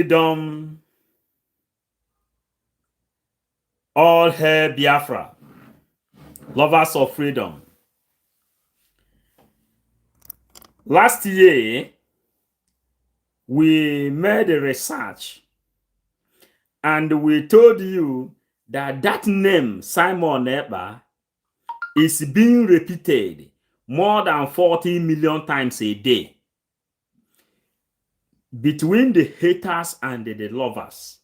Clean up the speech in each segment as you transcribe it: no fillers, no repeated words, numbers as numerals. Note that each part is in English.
Freedom, all hail Biafra, lovers of freedom. Last year, we made a research and we told you that that name, Simon Ekpa, is being repeated more than 40 million times a day between the haters and the lovers.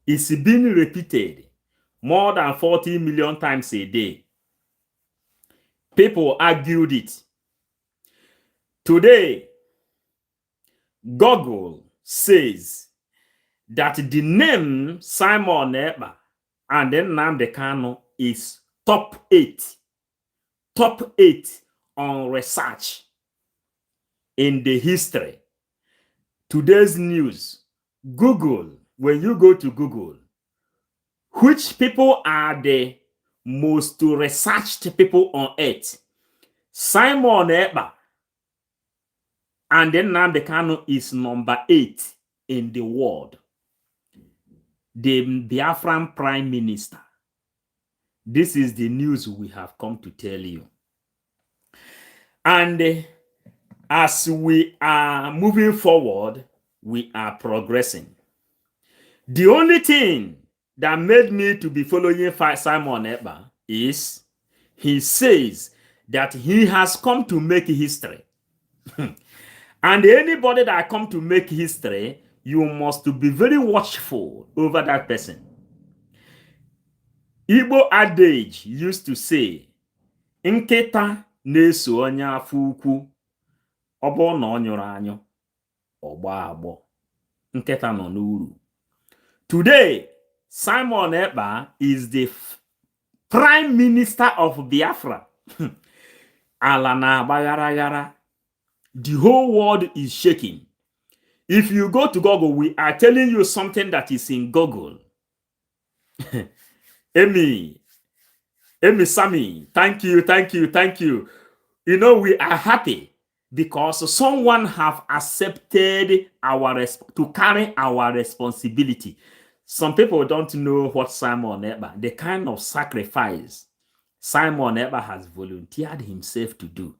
It's being repeated more than 40 million times a day. People argued it. Today, Google says that the name Simon Ekpa and then Nnamdi Kanu is top 8 on research in the history. Today's news, Google, when you go to Google, which people are the most researched people on earth? Simon Ekpa and then Nnamdi Kanu is number 8 in the world. The Biafran Prime Minister. This is the news we have come to tell you. And as we are moving forward, we are progressing. The only thing that made me to be following Simon Ekpa is he says that he has come to make history. And anybody that come to make history, you must be very watchful over that person. Igbo adage used to say, nkịta na-eso onye afọ ukwu, ọ bụrụ na ọ nyụrụ anyụ, ọ gbaa agbọ. Nkịta nọ n'uru. Today, Simon Ekpa is the Prime Minister of Biafra. Ala na-agbagharagara. The whole world is shaking. If you go to Google, we are telling you something that is in Google. Amy, Sammy, thank you. You know, we are happy because someone have accepted to carry our responsibility. Some people don't know what Simon Ekpa, the kind of sacrifice Simon Ekpa has volunteered himself to do.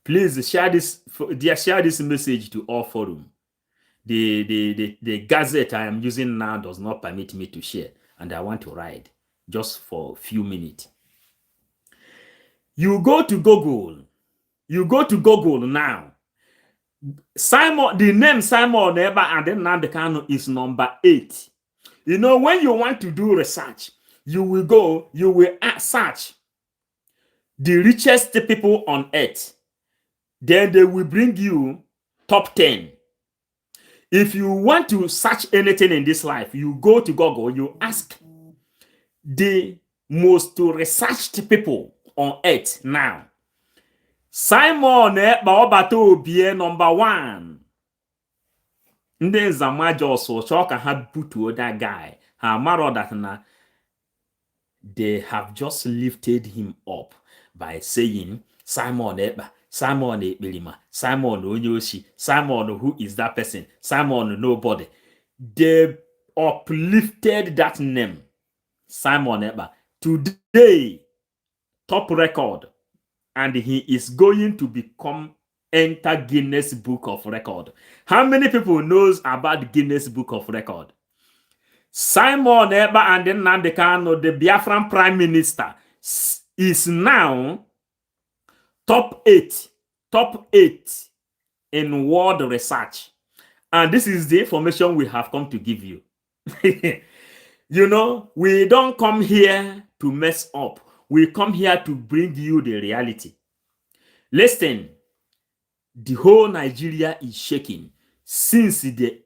Please share this message to all forum. The gazette I am using now does not permit me to share, and I want to write just for a few minutes. You go to Google now. The name Simon Ekpa and then Nnamdi Kanu is number 8. You know, when you want to do research, you will search the richest people on earth. Then they will bring you top 10. If you want to search anything in this life, you go to Google, you ask the most researched people on earth now. Simon Ekpa Obato Obie number 1. Ndị Nzamajo so chọka ha butuo that guy. Ha maro that na they have just lifted him up by saying Simon Ekpa, Simon Ekpelima, Simon Onyoshi, Simon who is that person, Simon nobody. They uplifted that name, Simon Ekpa. Today, top record, and he is going to enter Guinness Book of Record. How many people knows about Guinness Book of Record? Simon Ekpa and then Nnamdi Kanu, the Biafran Prime Minister, is now top 8 in world research. And this is the information we have come to give you. You know, we don't come here to mess up. We come here to bring you the reality. Listen, the whole Nigeria is shaking since they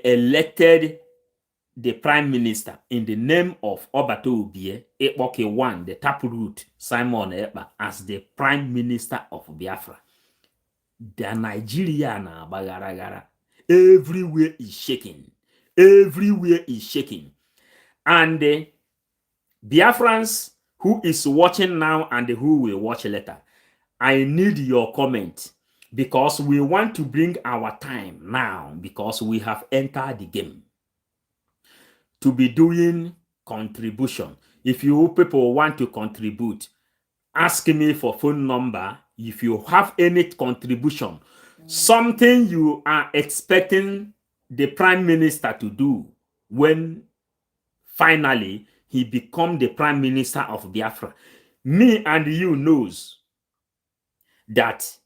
elected the Prime Minister in the name of Obato Obie, Ekpoke 1, the taproot, Simon Ekpa, as the Prime Minister of Biafra. The Nigeria na bagaragara. Everywhere is shaking. And the Biafrans who is watching now and who will watch later, I need your comment. because we want to bring our time now, because we have entered the game to be doing contribution. If you people want to contribute, ask me for phone number. If you have any contribution, something you are expecting the prime minister to do when finally he become the prime minister of Biafra, me and you knows that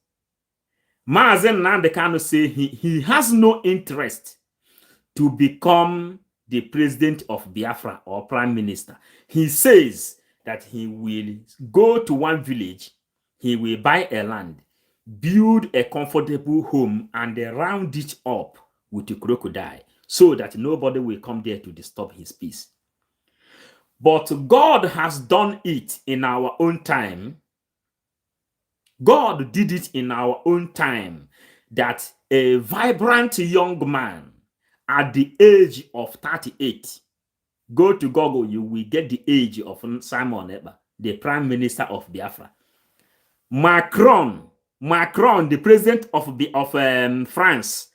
Mazen Nnamdi Kanu say he has no interest to become the president of Biafra or prime minister. He says that he will go to one village, he will buy a land, build a comfortable home, and round it up with a crocodile so that nobody will come there to disturb his peace. But God has done it in our own time. God did it in our own time, that a vibrant young man at the age of 38, go to Google, you will get the age of Simon Ekpa, the prime minister of Biafra. Macron, the president of France,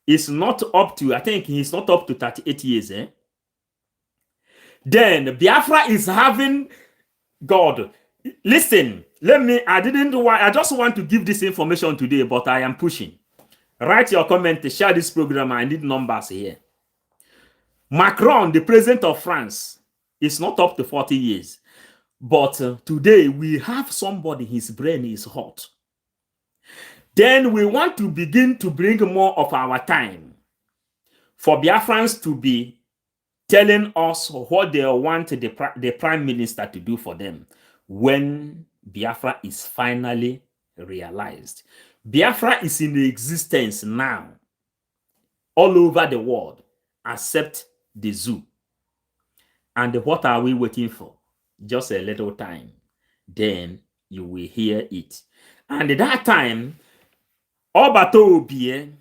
is not up to, I think he's not up to 38 years. Then Biafra is having, God, listen, I just want to give this information today, but I am pushing. Write your comment, share this program. I need numbers here. Macron, the president of France, is not up to 40 years. But today we have somebody, his brain is hot. Then we want to begin to bring more of our time for Biafrans to be telling us what they want the prime minister to do for them when Biafra is finally realized. Biafra is in existence now all over the world, except the zoo. And what are we waiting for? Just a little time. Then you will hear it. And at that time, Obato Obie,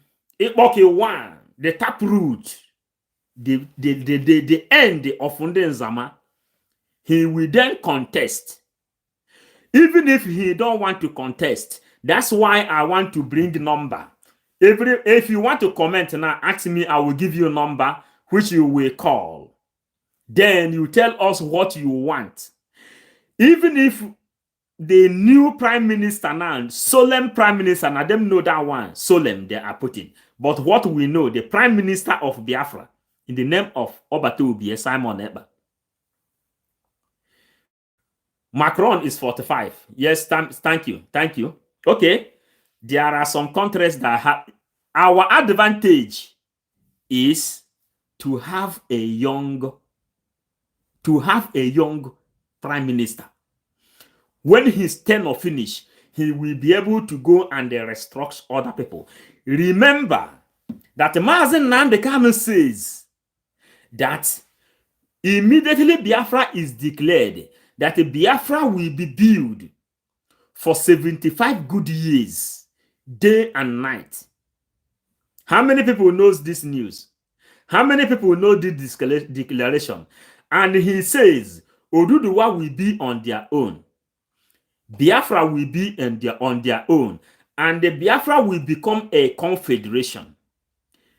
one, the taproot, the end of Ndenzama, he will then contest. Even if he don't want to contest, that's why I want to bring number. If you want to comment now, ask me, I will give you a number which you will call. Then you tell us what you want. Even if the new prime minister now, solemn prime minister, now them know that one, solemn they are putting. But what we know, the prime minister of Biafra, in the name of Obatobi, Simon Ekpa. Macron is 45. Yes, thank you. Okay, there are some countries that have, our advantage is to have a young prime minister. When his tenure finish, he will be able to go and restructure other people. Remember that Mazen Nnamdi Kanu says that immediately Biafra is declared, that Biafra will be built for 75 good years, day and night. How many people knows this news? How many people know this declaration? And he says, Oduduwa will be on their own. Biafra will be on their own. And the Biafra will become a confederation.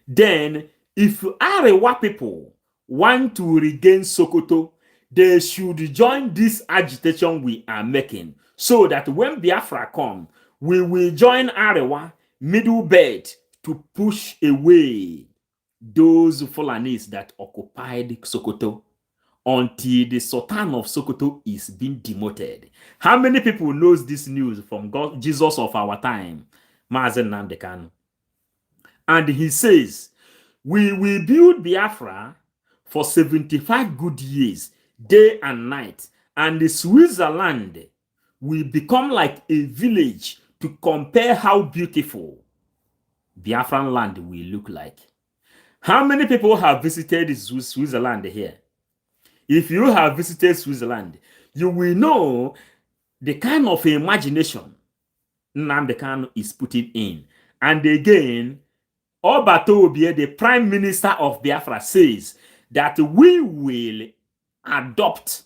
Then, if Arewa people want to regain Sokoto, they should join this agitation we are making, so that when Biafra come, we will join Arewa, Middle Belt, to push away those Fulanis that occupied Sokoto until the Sultan of Sokoto is being demoted. How many people knows this news from God, Jesus of our time, Mazen Nnamdi Kanu? And he says, we will build Biafra for 75 good years, day and night, and the Switzerland will become like a village to compare how beautiful Biafran land will look like. How many people have visited Switzerland here? If you have visited Switzerland, you will know the kind of imagination Nnamdi Kanu is putting in. And again, Obatobi, the prime minister of Biafra, says that we will adopt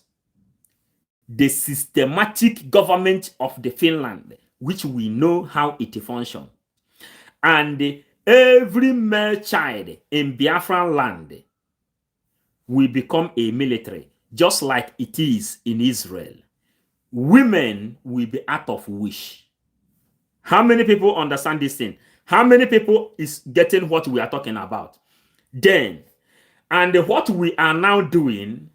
the systematic government of the Finland, which we know how it functions. And every male child in Biafran land will become a military, just like it is in Israel. Women will be out of wish. How many people understand this thing? How many people is getting what we are talking about? Then, and what we are now doing,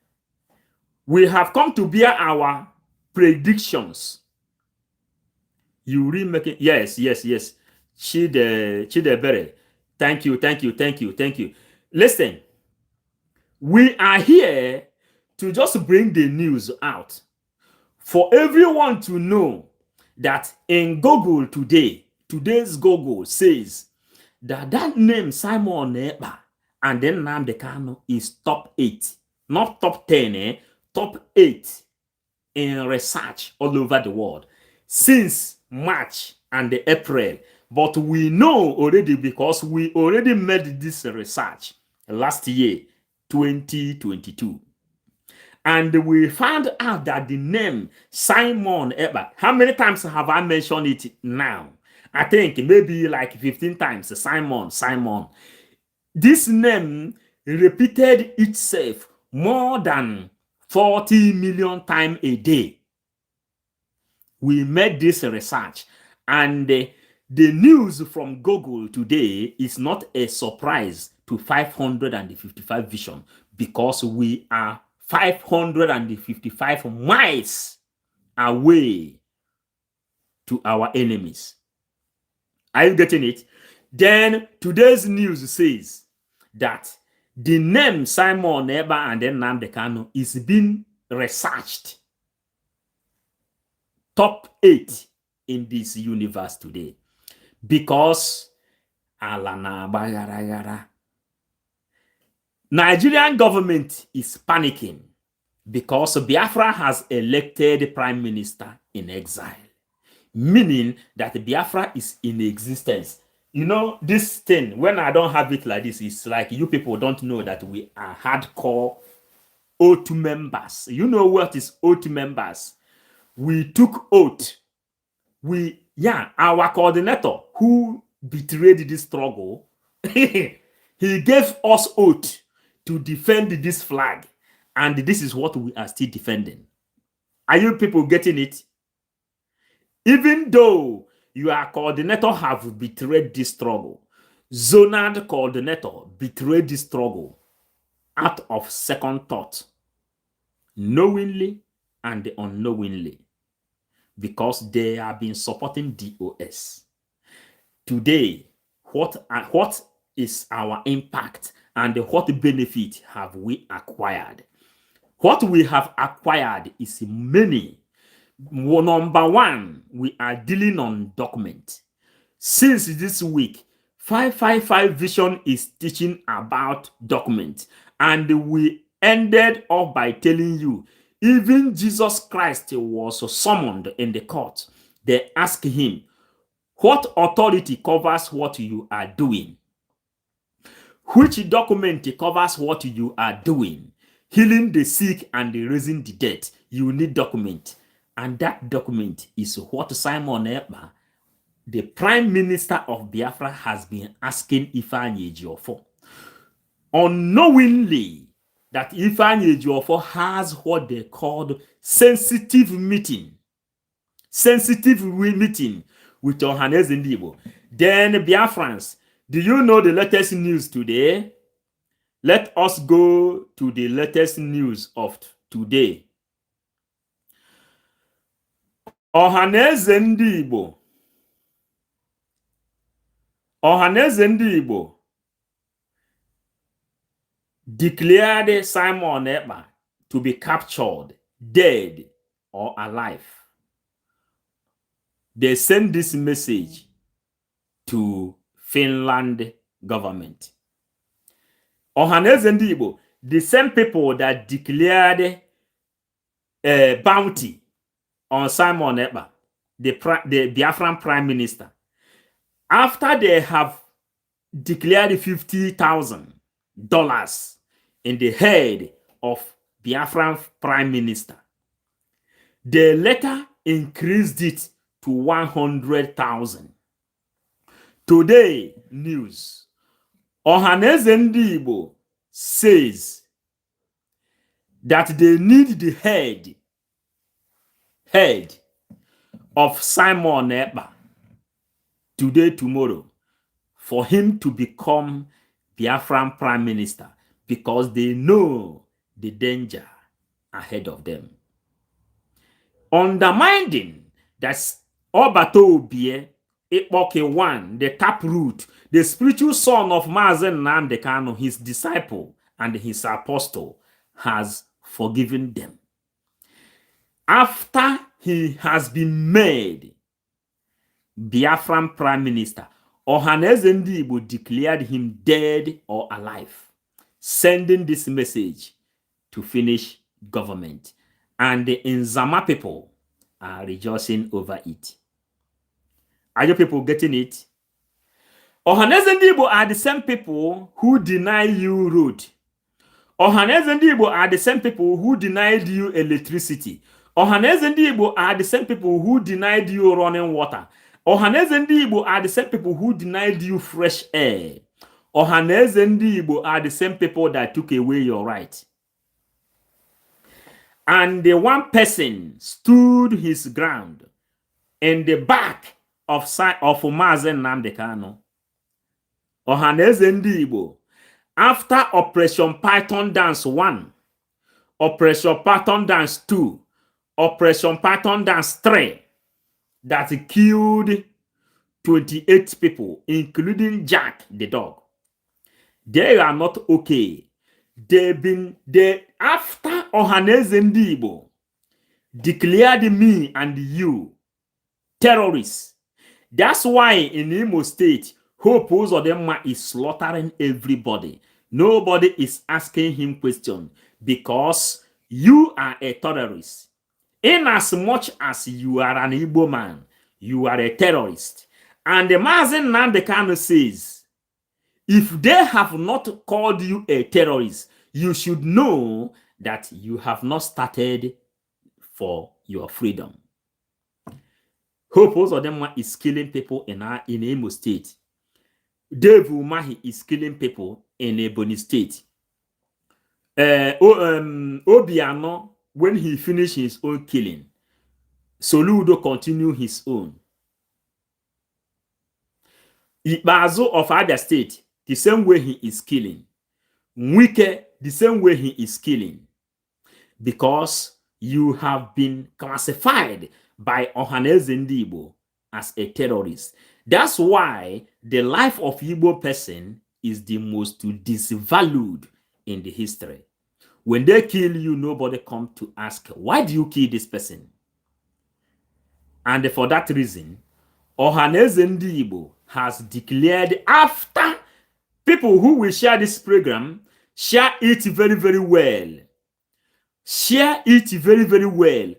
we have come to bear our predictions. You remake it. Yes. Chidebere. Thank you. Listen, we are here to just bring the news out for everyone to know that in Google today, today's Google says that name Simon Ekpa and then Nnamdi Kanu is top 8, not top 10, top 8 in research all over the world since March and April. But we know already because we already made this research last year, 2022. And we found out that the name Simon Ekpa, how many times have I mentioned it now? I think maybe like 15 times. Simon. This name repeated itself more than 40 million times a day. We made this research, and the news from Google today is not a surprise to 555 Vision, because we are 555 miles away to our enemies. Are you getting it? Then today's news says that the name Simon Ekpa and then Nnamdi Kanu is being researched top 8 in this universe today, because Nigerian government is panicking because Biafra has elected prime minister in exile, meaning that Biafra is in existence. You know, this thing, when I don't have it like this, it's like you people don't know that we are hardcore oath members. You know what is oath members? We took oath. Our coordinator who betrayed this struggle, he gave us oath to defend this flag. And this is what we are still defending. Are you people getting it? Even though your coordinator have betrayed this struggle, zonal coordinator betrayed this struggle out of second thought, knowingly and unknowingly, because they have been supporting DOS. Today, what is our impact and what benefit have we acquired? What we have acquired is many. Number one, we are dealing on document. Since this week, 555 Vision is teaching about document, and we ended up by telling you even Jesus Christ was summoned in the court. They asked him, what authority covers what you are doing? Which document covers what you are doing? Healing the sick and raising the dead. You need document. And that document is what Simon Ekpa, the Prime Minister of Biafra, has been asking Ifeanyi Ejiofor. Unknowingly, that Ifeanyi Ejiofor has what they called sensitive meeting. Sensitive meeting with Ohaneze Ndigbo. Then Biafrans, do you know the latest news today? Let us go to the latest news of today. Ohaneze Ndigbo declared Simon Ekpa to be captured, dead or alive. They sent this message to Finland government. Ohaneze Ndigbo, the same people that declared a bounty on Simon Ekpa, the Biafran Prime Minister, after they have declared $50,000 in the head of Biafran Prime Minister, they later increased it to 100,000. Today, news. Ohaneze Ndị Igbo says that they need the head of Simon Ekpa today, tomorrow, for him to become Biafran Prime Minister, because they know the danger ahead of them. Undermining that Obato Obie, Ekpoke one, the taproot, the spiritual son of Mazen Nnamdi Kanu, his disciple and his apostle, has forgiven them. After he has been made Biafran Prime Minister, Ohaneze Ndị Igbo declared him dead or alive, sending this message to finish government. And the Nzama people are rejoicing over it. Are you people getting it? Ohaneze Ndị Igbo are the same people who deny you road. Ohaneze Ndị Igbo are the same people who denied you electricity. Ohaneze Ndị Igbo are the same people who denied you running water. Ohaneze Ndị Igbo are the same people who denied you fresh air. Ohaneze Ndị Igbo are the same people that took away your right. And the one person stood his ground in the back of Mazen Nnamdi Kanu. Ohaneze Ndị Igbo, after Operation Python Dance 1, Operation Python Dance 2, Operation Python Dance 3, that killed 28 people, including Jack the dog. They are not okay. After Ohaneze Ndị Igbo declared me and you terrorists. That's why in Imo State, Hope Uzodinma is slaughtering everybody. Nobody is asking him questions, because you are a terrorist. In as much as you are an Igbo man, you are a terrorist. And the Mazen Nnamdi Kanu says, if they have not called you a terrorist, you should know that you have not started for your freedom. Hope Uzodinma is killing people in Imo State. Dave Umahi is killing people in Ebonyi State. Obiano, when he finished his own killing, Soludo continued his own. Ibazo of other state, the same way he is killing. Nwike, the same way he is killing. Because you have been classified by Ohaneze Ndị Igbo as a terrorist. That's why the life of Igbo person is the most disvalued in the history. When they kill you, nobody comes to ask, why do you kill this person? And for that reason, Ohaneze Ndị Igbo has declared, after people who will share this program, share it very, very well. Share it very, very well.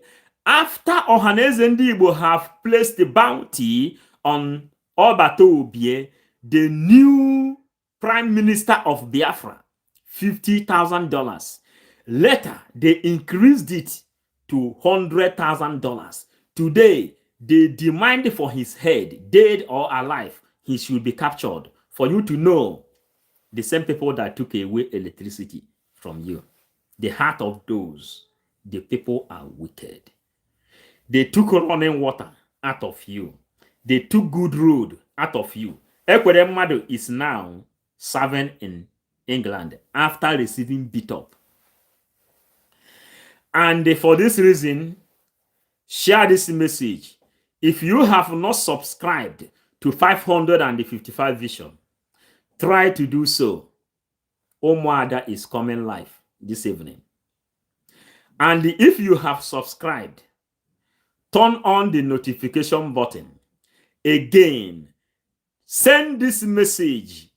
After Ohaneze Ndị Igbo have placed the bounty on Obato Obie, the new Prime Minister of Biafra, $50,000. Later, they increased it to $100,000. Today, they demand for his head, dead or alive, he should be captured. For you to know, the same people that took away electricity from you, the heart of those, the people are wicked. They took running water out of you. They took good road out of you. Ekwere Mmadụ is now serving in England after receiving beat up. And for this reason, share this message. If you have not subscribed to 555 Vision, try to do so. Omoada is coming live this evening. And if you have subscribed, turn on the notification button. Again, send this message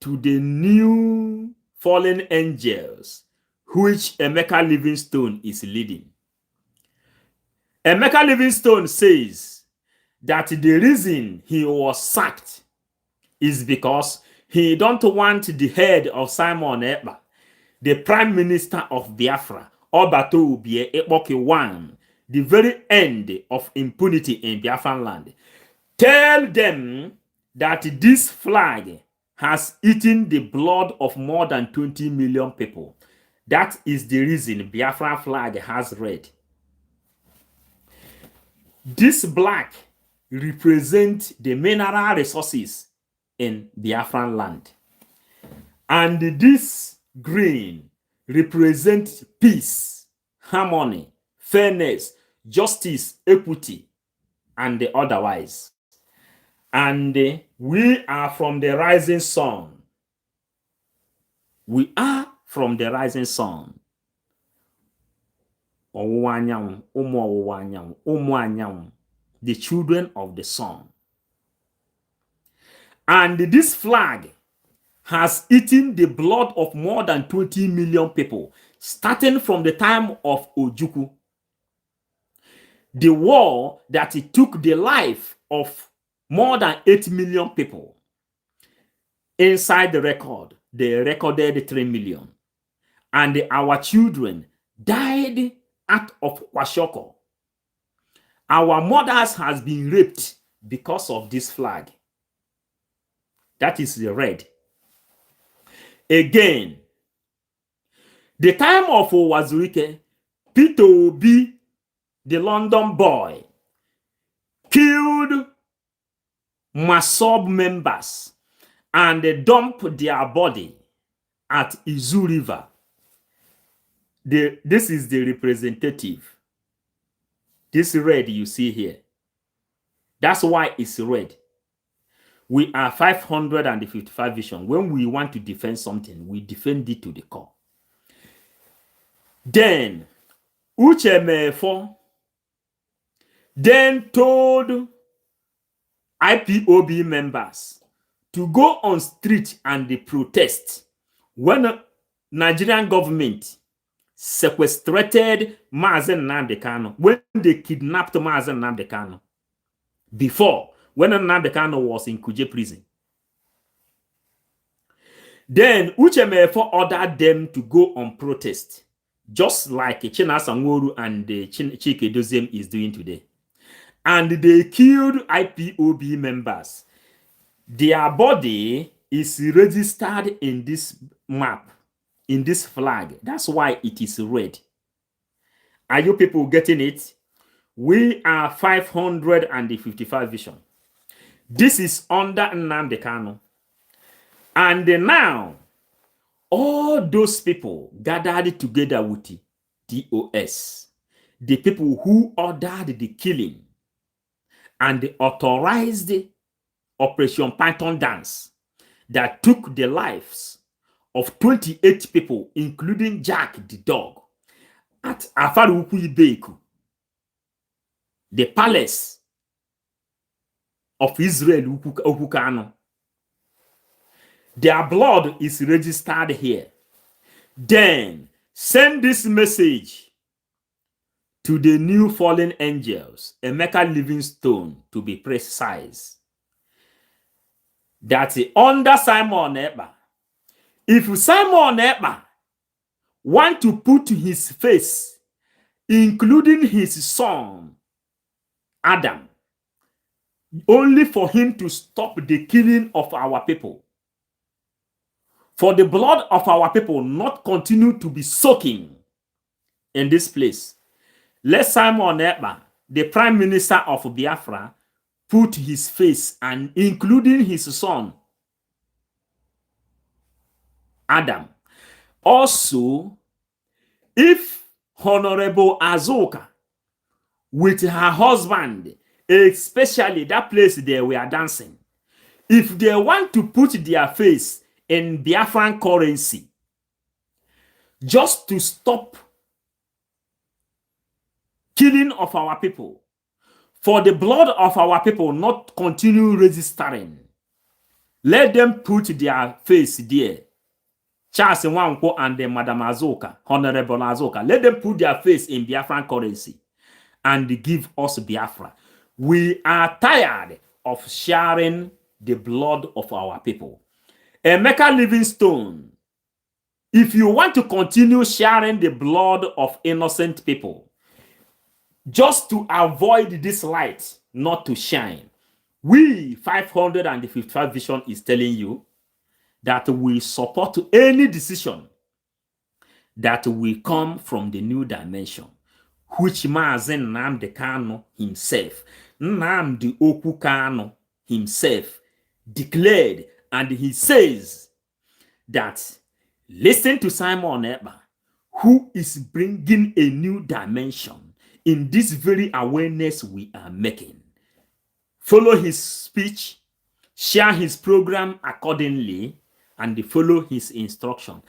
to the new fallen angels, which Emeka Livingstone is leading. Emeka Livingstone says that the reason he was sacked is because he don't want the head of Simon Ekpa, the Prime Minister of Biafra, Obato Obie Ekpoke one, the very end of impunity in Biafran land. Tell them that this flag has eaten the blood of more than 20 million people. That is the reason Biafran flag has red. This black represents the mineral resources in Biafran land. And this green represents peace, harmony, fairness, justice, equity, and the otherwise. And we are from the rising sun. We are from the rising sun. The children of the sun. And this flag has eaten the blood of more than 20 million people, starting from the time of Ojukwu. The war that it took the life of more than 8 million people. Inside the record, they recorded 3 million. And our children died out of Kwashoko. Our mothers has been raped because of this flag. That is the red. Again, the time of Azuka, Peter Obi, the London boy, killed Masob members and dumped their body at Izu River. This is the representative. This red you see here. That's why it's red. We are 555 vision. When we want to defend something, we defend it to the core. Then, Uchemefo then told IPOB members to go on street and they protest when Nigerian government sequestrated Mazen Nnamdi Kanu, when they kidnapped Mazen Nnamdi Kanu, before, when Nnamdi Kanu was in Kuje prison. Then Uchemefo ordered them to go on protest, just like Chinasa Nworu and Chike Doziem is doing today. And they killed IPOB members. Their body is registered in this map, in this flag. That's why it is red. Are you people getting it? We are 555 vision. This is under Nnamdi Kanu. And now, all those people gathered together with the DOS, the people who ordered the killing and authorized the Operation Python Dance that took the lives of 28 people, including Jack the dog, at Afaruku Ibeku, the palace of Israel, Ukukano. Their blood is registered here. Then send this message to the new fallen angels, Emeka Livingstone to be precise, that under Simon Ekpa, if Simon Ekpa want to put his face, including his son, Adam, only for him to stop the killing of our people, for the blood of our people not continue to be soaking in this place, let Simon Ekpa, the Prime Minister of Biafra, put his face and including his son, Adam. Also, if Honourable Azuka with her husband, especially that place they were dancing, if they want to put their face in Biafran currency just to stop killing of our people, for the blood of our people not continue registering, let them put their face there. Charles Nwankwo and Madam Azuka, Honorable Azuka, let them put their face in Biafran currency and give us Biafra. We are tired of sharing the blood of our people. Emeka Livingstone, if you want to continue sharing the blood of innocent people, just to avoid this light not to shine. We 555 Vision is telling you that we support any decision that will come from the new dimension, which Mazen Nnamdi Kanu himself, Nnamdi Okwu Kanu himself declared, and he says that listen to Simon Ekpa, who is bringing a new dimension in this very awareness we are making. Follow his speech, share his program accordingly, and follow his instruction.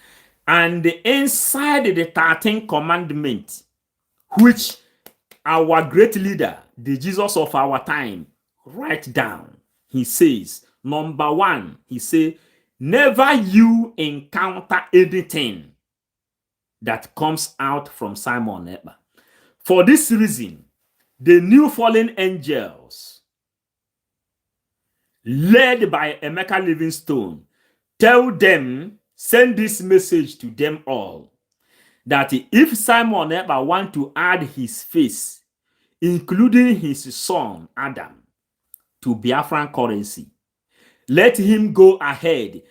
And inside the 13th commandment, which our great leader, the Jesus of our time, write down, he says, number 1, he says, never you encounter anything that comes out from Simon Ekpa. For this reason, the new fallen angels, led by Emeka Livingstone, tell them, send this message to them all, that if Simon Ekpa want to add his face, including his son Adam, to Biafran currency, let him go ahead,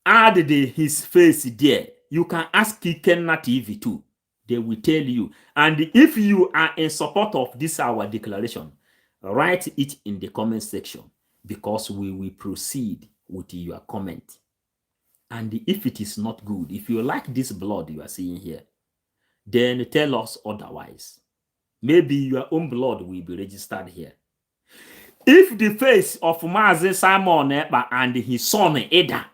add his face there. You can ask Kikenna TV too. They will tell you. And if you are in support of this our declaration, write it in the comment section, because we will proceed with your comment. And if it is not good, if you like this blood you are seeing here, then tell us otherwise. Maybe your own blood will be registered here. If the face of Mazi Simon Ekpa and his son Eda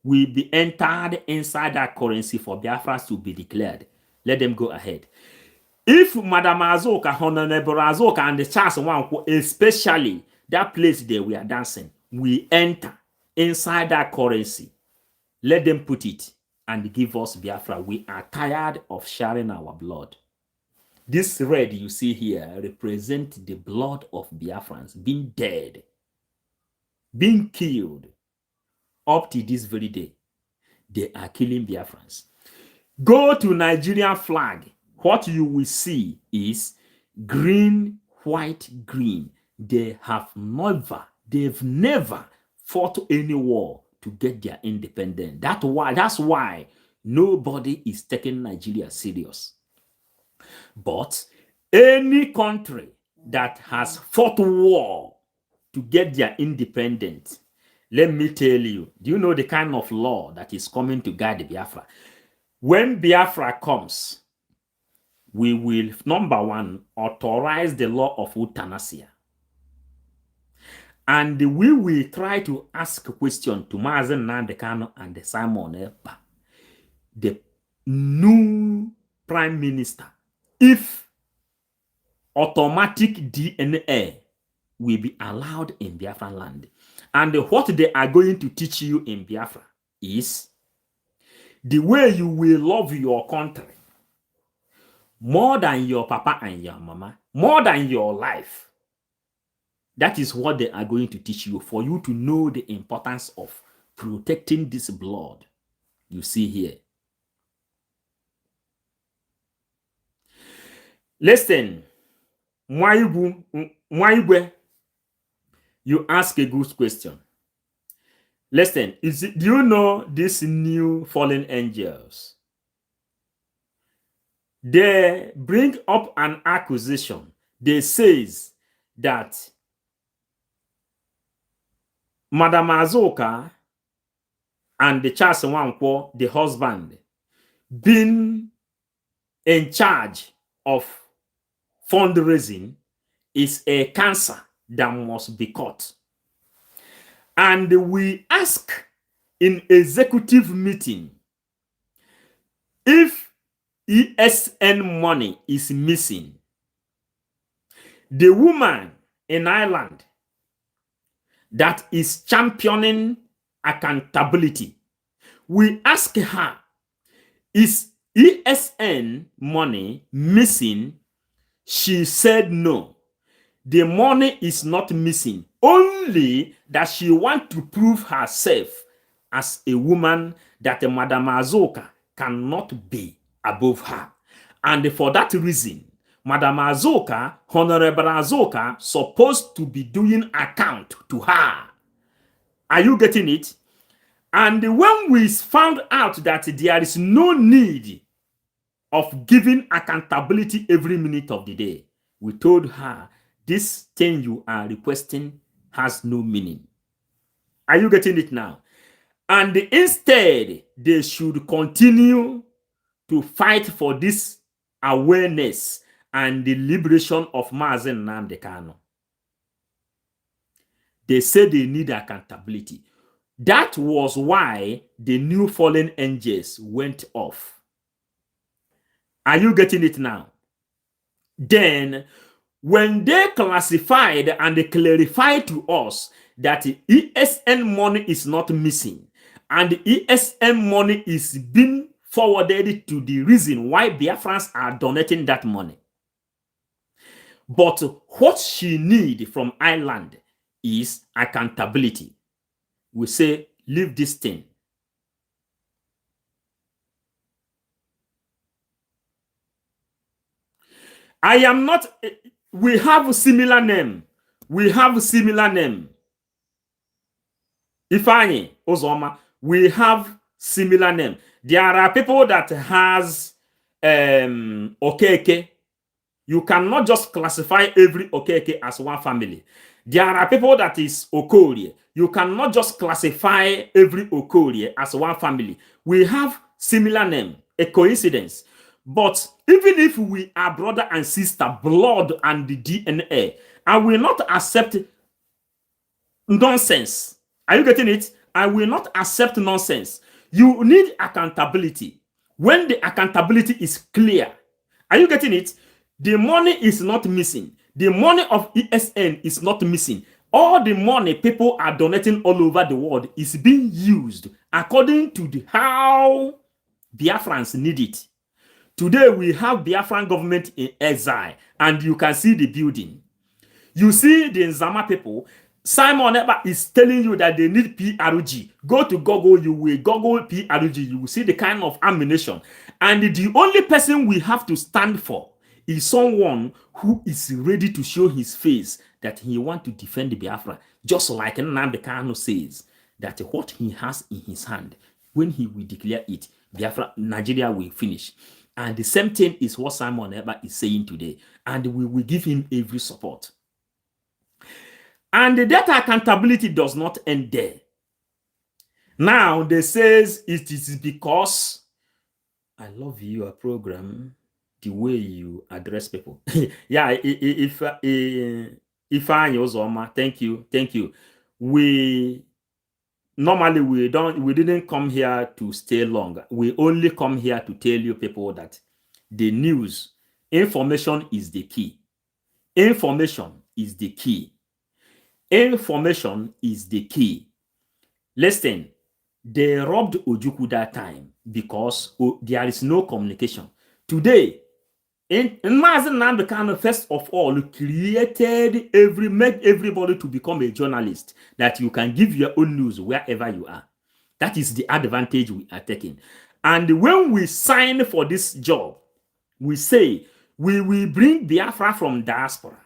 will be entered inside that currency for Biafra to be declared, let them go ahead. If Madam Azuka, Honourable Azuka, and the Charles Nwankwo, especially that place there we are dancing, we enter inside that currency, let them put it and give us Biafra. We are tired of sharing our blood. This red you see here represents the blood of Biafrans being dead, being killed. Up to this very day, they are killing Biafrans. Go to Nigerian flag. What you will see is green, white, green. They've never fought any war to get their independence. That's why nobody is taking Nigeria serious. But any country that has fought war to get their independence, let me tell you, do you know the kind of law that is coming to guide Biafra? When Biafra comes, we will, number 1, authorize the law of euthanasia. And we will try to ask a question to Mazi Nnamdi Kanu and Simon Ekpa, the new prime minister, if automatic DNA will be allowed in Biafra land. And what they are going to teach you in Biafra is the way you will love your country more than your papa and your mama, more than your life. That is what they are going to teach you, for you to know the importance of protecting this blood you see here. Listen, Mwaigwe, you ask a good question. Listen, do you know these new fallen angels? They bring up an accusation. They says that Madam Azuka and the Charles Nwankwo, the husband, being in charge of fundraising is a cancer that must be caught. And we ask in executive meeting, if ESN money is missing, the woman in Ireland that is championing accountability, we ask her, is ESN money missing? She said no. The money is not missing, only that she wants to prove herself as a woman that Madam Azuka cannot be above her. And for that reason, Madam Azuka, Honourable Azuka, supposed to be doing account to her. Are you getting it? And when we found out that there is no need of giving accountability every minute of the day, we told her this thing you are requesting has no meaning. Are you getting it now? And instead, they should continue to fight for this awareness and the liberation of Mazen Nnamdi Kanu. They say they need accountability. That was why the new fallen angels went off. Are you getting it now? Then, when they classified and they clarified to us that ESN money is not missing, and the ESN money is being forwarded to the reason why Biafrans are donating that money. But what she needs from Ireland is accountability. We say, leave this thing. I am not, we have a similar name. We have a similar name. Ifeanyi Uzoma, we have similar name. There are people that has Okeke. You cannot just classify every Okeke as one family. There are people that is Okorie. You cannot just classify every Okorie as one family. We have similar name, a coincidence. But even if we are brother and sister, blood and the DNA, I will not accept nonsense. Are you getting it? I will not accept nonsense. You need accountability. When the accountability is clear, are you getting it? The money is not missing. The money of ESN is not missing. All the money people are donating all over the world is being used according to how Biafrans need it. Today, we have Biafran government in exile, and you can see the building. You see the Nzama people. Simon Ekpa is telling you that they need PRG. Go to Google, you will Google PRG. You will see the kind of ammunition. And the only person we have to stand for is someone who is ready to show his face that he wants to defend the Biafra. Just like Nnamdi Kanu says, that what he has in his hand, when he will declare it, Biafra, Nigeria will finish. And the same thing is what Simon Ekpa is saying today. And we will give him every support. And the data accountability does not end there. Now, they says it is because I love your program, the way you address people. Yeah, if I Uzoma, thank you. We normally we didn't come here to stay long. We only come here to tell you people that the news, information is the key. Information is the key. Information is the key. Listen, they robbed Ojukwu that time because there is no communication. Today, Mazen Nnamdi Kanu first of all created made everybody to become a journalist, that you can give your own news wherever you are. That is the advantage we are taking. And when we sign for this job, we say we will bring Biafra from diaspora,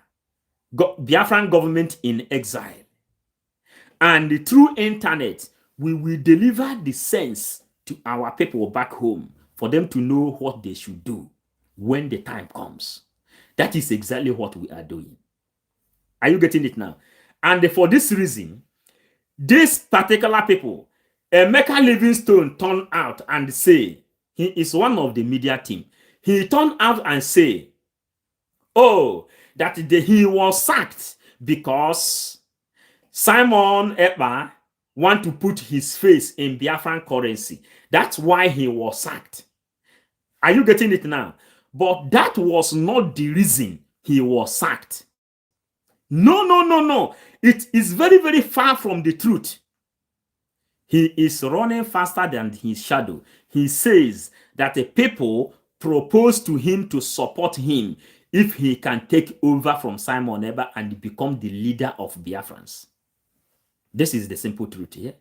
Biafran government in exile. And through internet, we will deliver the sense to our people back home for them to know what they should do when the time comes. That is exactly what we are doing. Are you getting it now? And for this reason, these particular people, Emeka Livingstone turned out and say, he is one of the media team. He turned out and say, oh, that he was sacked because Simon Ekpa want to put his face in Biafran currency. That's why he was sacked. Are you getting it now? But that was not the reason he was sacked. No. It is very, very far from the truth. He is running faster than his shadow. He says that the people propose to him to support him if he can take over from Simon Ekpa and become the leader of Biafrans. This is the simple truth here.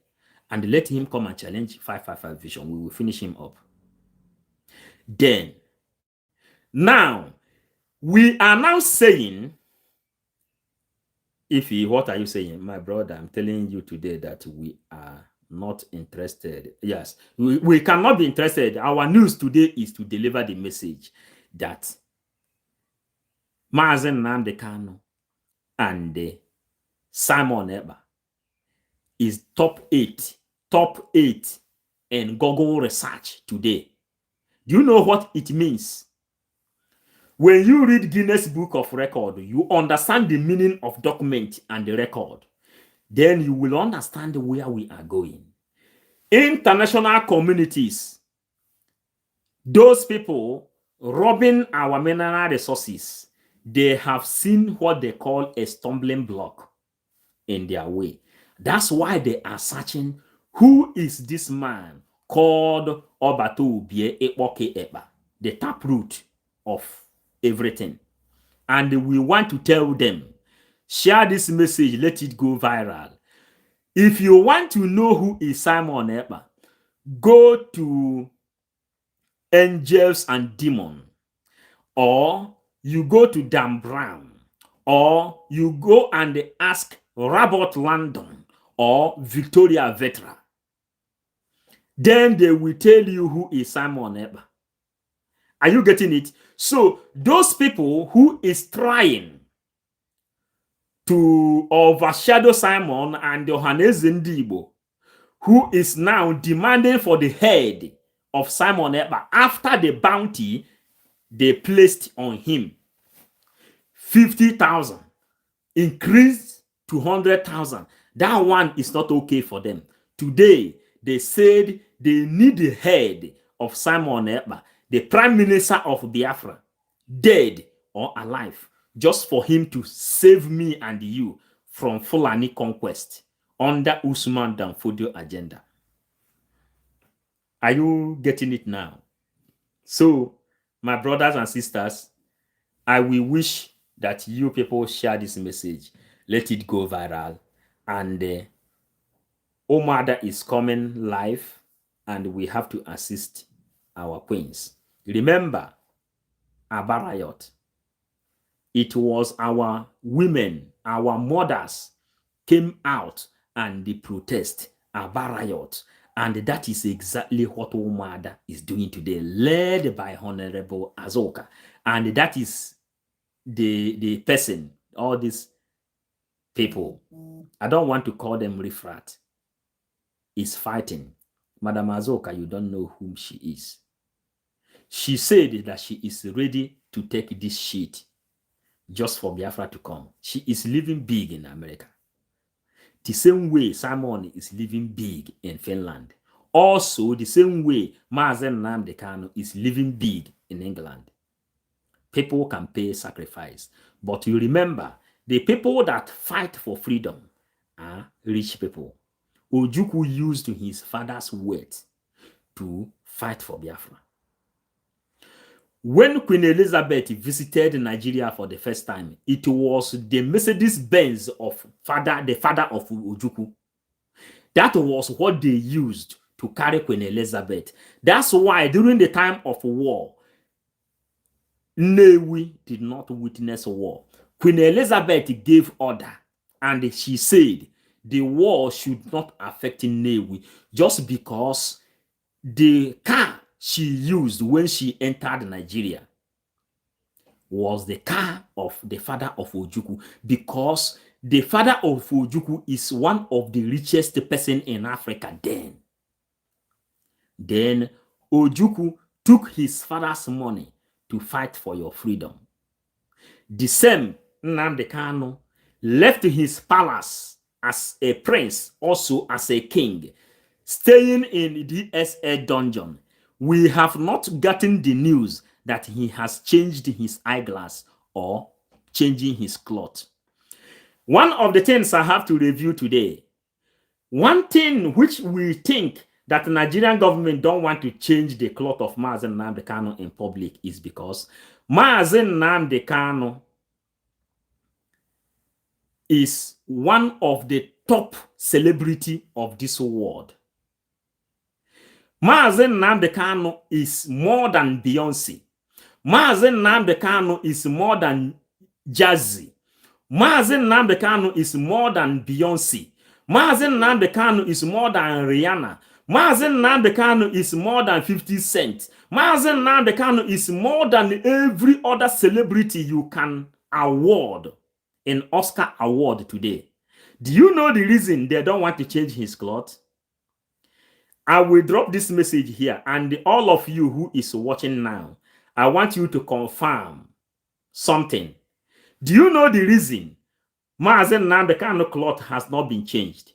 And let him come and challenge 555 vision. We will finish him up. Then, now, We are now saying, what are you saying? My brother, I'm telling you today that we are not interested. Yes, we cannot be interested. Our news today is to deliver the message that Mazen Nnamdi Kanu and Simon Ekpa is top eight in Google research today. Do you know what it means? When you read Guinness Book of Record, you understand the meaning of document and the record. Then you will understand where we are going. International communities, those people robbing our mineral resources, they have seen what they call a stumbling block in their way. That's why they are searching, who is this man called Obato Ubie Ekpoke Ekpa, the taproot of everything. And we want to tell them, share this message, let it go viral. If you want to know who is Simon Ekpa, go to Angels and Demons, or you go to Dan Brown, or you go and ask Robert Landon or Victoria Vetra. Then they will tell you who is Simon Ekpa. Are you getting it? So those people who is trying to overshadow Simon and Ohanaeze Ndigbo, who is now demanding for the head of Simon Ekpa after the bounty they placed on him, 50,000 increased to 100,000. That one is not okay for them. Today, they said they need the head of Simon Ekpa, the Prime Minister of Biafra, dead or alive, just for him to save me and you from Fulani conquest under Usman Danfodio agenda. Are you getting it now? So, my brothers and sisters, I will wish that you people share this message. Let it go viral. And Omada is coming live, and we have to assist our queens. Remember, Aba riot. It was our women, our mothers came out and they protest Aba riot. And that is exactly what Omada is doing today, led by Honourable Azuka. And that is the person, all these people, I don't want to call them refrat, is fighting. Madam Azuka, you don't know whom she is. She said that she is ready to take this shit just for Biafra to come. She is living big in America. The same way Simon is living big in Finland. Also, the same way Mazen Nnamdi Kanu is living big in England. People can pay sacrifice. But you remember, the people that fight for freedom are rich people. Ojukwu used his father's wealth to fight for Biafra. When Queen Elizabeth visited Nigeria for the first time, it was the Mercedes-Benz of the father of Ojukwu. That was what they used to carry Queen Elizabeth. That's why during the time of war, Nnewi did not witness war. Queen Elizabeth gave order, and she said the war should not affect Nnewi just because the car she used when she entered Nigeria was the car of the father of Ojukwu, because the father of Ojukwu is one of the richest person in Africa then. Then Ojukwu took his father's money to fight for your freedom. The same Nnamdi Kanu left his palace as a prince, also as a king, staying in the DSA dungeon. We have not gotten the news that he has changed his eyeglass or changing his cloth. One of the things I have to review today, one thing which we think that the Nigerian government don't want to change the cloth of Mazen Nnamdi Kanu in public is because Mazen Nnamdi Kanu is one of the top celebrity of this world. Mazen Nnamdi Kanu is more than Beyonce, Mazi Nnamdi Kanu is more than Jazzy. Mazi Nnamdi Kanu is more than Beyonce. Mazi Nnamdi Kanu is more than Rihanna. Mazi Nnamdi Kanu is more than 50 Cent. Mazi Nnamdi Kanu is more than every other celebrity you can award in Oscar award today. Do you know the reason they don't want to change his cloth? I will drop this message here, and all of you who is watching now, I want you to confirm something. Do you know the reason Mazi Nnamdi Kanu cloth has not been changed?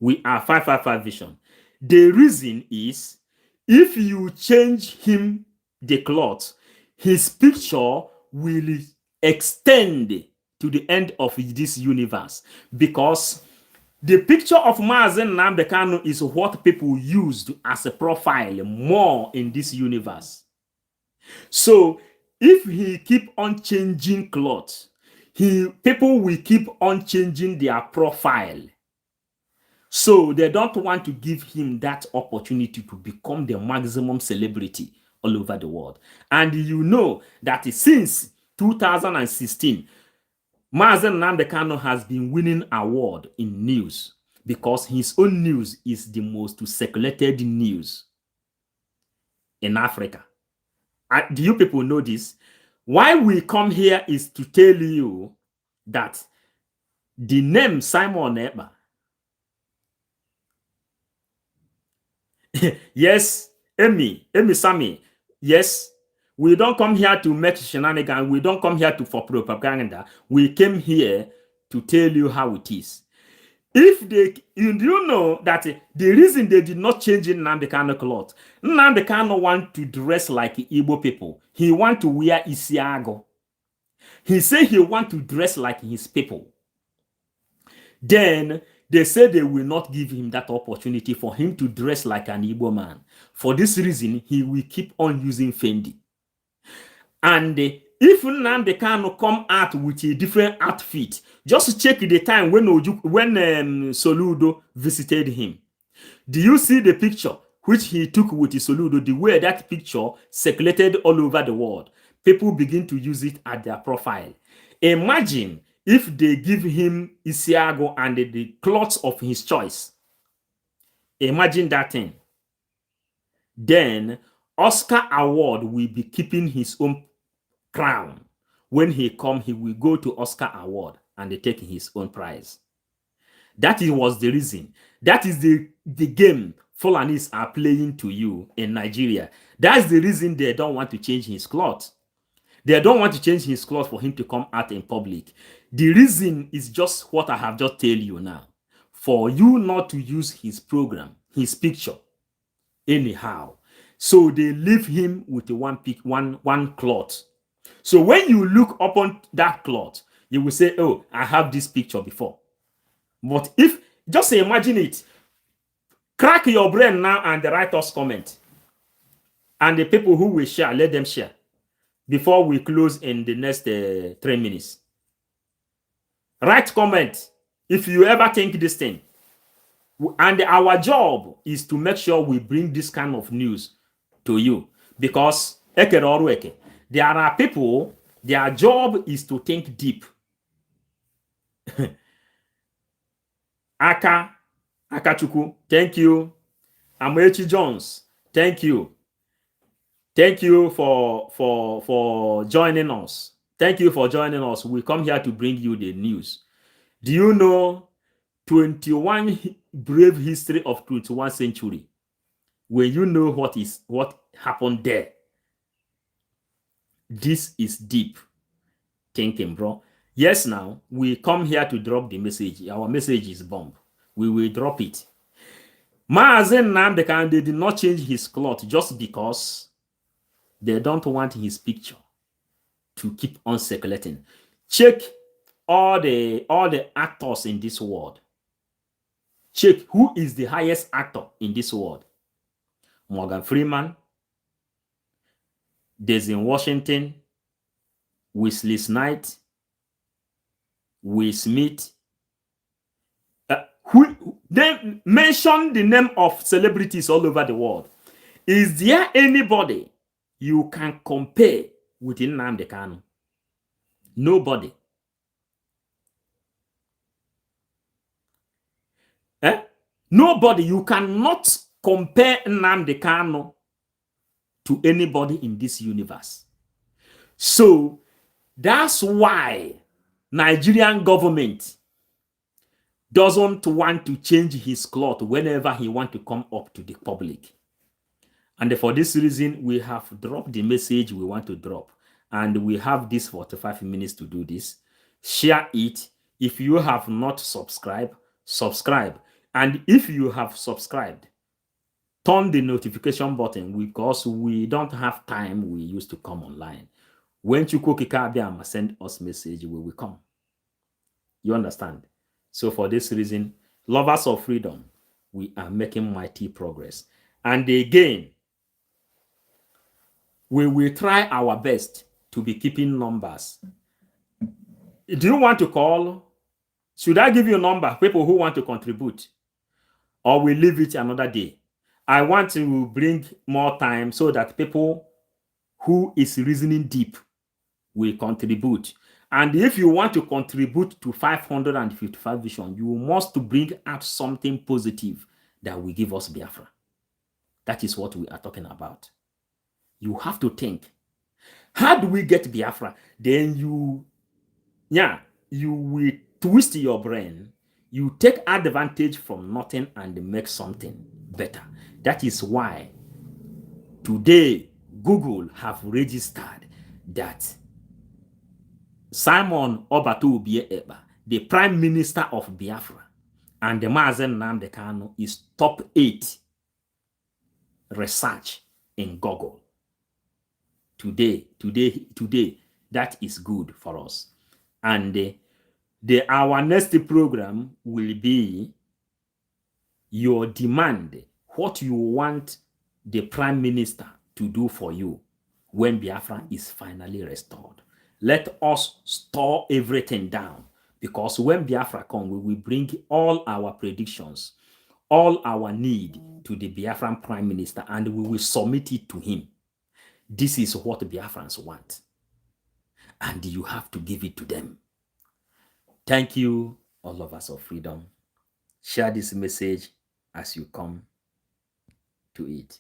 We are 555 Vision. The reason is, if you change him the cloth, his picture will extend to the end of this universe, because the picture of Mazi Nnamdi Kanu is what people used as a profile more in this universe. So if he keep on changing clothes, people will keep on changing their profile. So they don't want to give him that opportunity to become the maximum celebrity all over the world. And you know that since 2016, Mazi Nnamdi Kanu has been winning award in news because his own news is the most circulated news in Africa. Do you people know this? Why we come here is to tell you that the name Simon Ekpa, yes, Sammy, yes, we don't come here to make shenanigans. We don't come here for propaganda. We came here to tell you how it is. If you know that the reason they did not change Nnamdi Kanu cloth, Nnamdi Kanu want to dress like Igbo people. He want to wear isiago. He say he want to dress like his people. Then they say they will not give him that opportunity for him to dress like an Igbo man. For this reason, he will keep on using Fendi. And if Nnamdi Kanu come out with a different outfit, just check the time when Soludo visited him. Do you see the picture which he took with Soludo? The way that picture circulated all over the world. People begin to use it at their profile. Imagine if they give him Isiago and the clothes of his choice. Imagine that thing. Then Oscar Award will be keeping his own crown. When he come, he will go to Oscar Award and they take his own prize. That was the reason. That is the game Fulanis are playing to you in Nigeria. That's the reason they don't want to change his clothes. They don't want to change his clothes for him to come out in public. The reason is just what I have just told you now. For you not to use his program, his picture, anyhow. So they leave him with one cloth. So when you look upon that cloth, you will say, oh, I have this picture before. But if, just imagine it, crack your brain now and write us comment. And the people who will share, let them share before we close in the next 3 minutes. Write comment if you ever think this thing. And our job is to make sure we bring this kind of news to you. Because there are people, their job is to think deep. Akachuku, thank you. Amechi Jones, thank you. Thank you for joining us. Thank you for joining us. We come here to bring you the news. Do you know 21 brave history of 21st century? When you know what happened there, this is deep thinking, bro. Yes, now we come here to drop the message. Our message is bomb. We will drop it. Mazi Nnamdi Kanu, they did not change his cloth just because they don't want his picture to keep on circulating. Check all the actors in this world. Check who is the highest actor in this world. Morgan Freeman, Denzel Washington, Wesley Snipes, Will Smith. They mention the name of celebrities all over the world. Is there anybody you can compare with Nnamdi Kanu. Nobody. Nobody. You cannot compare Nnamdi Kanu to anybody in this universe. So that's why Nigerian government doesn't want to change his cloth whenever he want to come up to the public. And for this reason, we have dropped the message we want to drop. And we have this 45 minutes to do this. Share it. If you have not subscribed, subscribe. And if you have subscribed, turn the notification button because we don't have time we used to come online. When Chukwokika send us message, we will come. You understand? So for this reason, lovers of freedom, we are making mighty progress. And again, we will try our best to be keeping numbers. Do you want to call? Should I give you a number, people who want to contribute? Or we leave it another day? I want to bring more time so that people who is reasoning deep will contribute. And if you want to contribute to 555 vision, you must bring out something positive that will give us Biafra. That is what we are talking about. You have to think, how do we get Biafra? Then you will twist your brain. You take advantage from nothing and make something better. That is why today Google have registered that Simon Ekpa, the Prime Minister of Biafra, and the Mazen Nnamdi Kanu is top 8 research in Google. Today, that is good for us. And our next program will be your demand, what you want the Prime Minister to do for you when Biafra is finally restored. Let us store everything down, because when Biafra comes, we will bring all our predictions, all our need to the Biafran Prime Minister, and we will submit it to him. This is what Biafrans want, and you have to give it to them. Thank you, all lovers of freedom. Share this message as you come to it.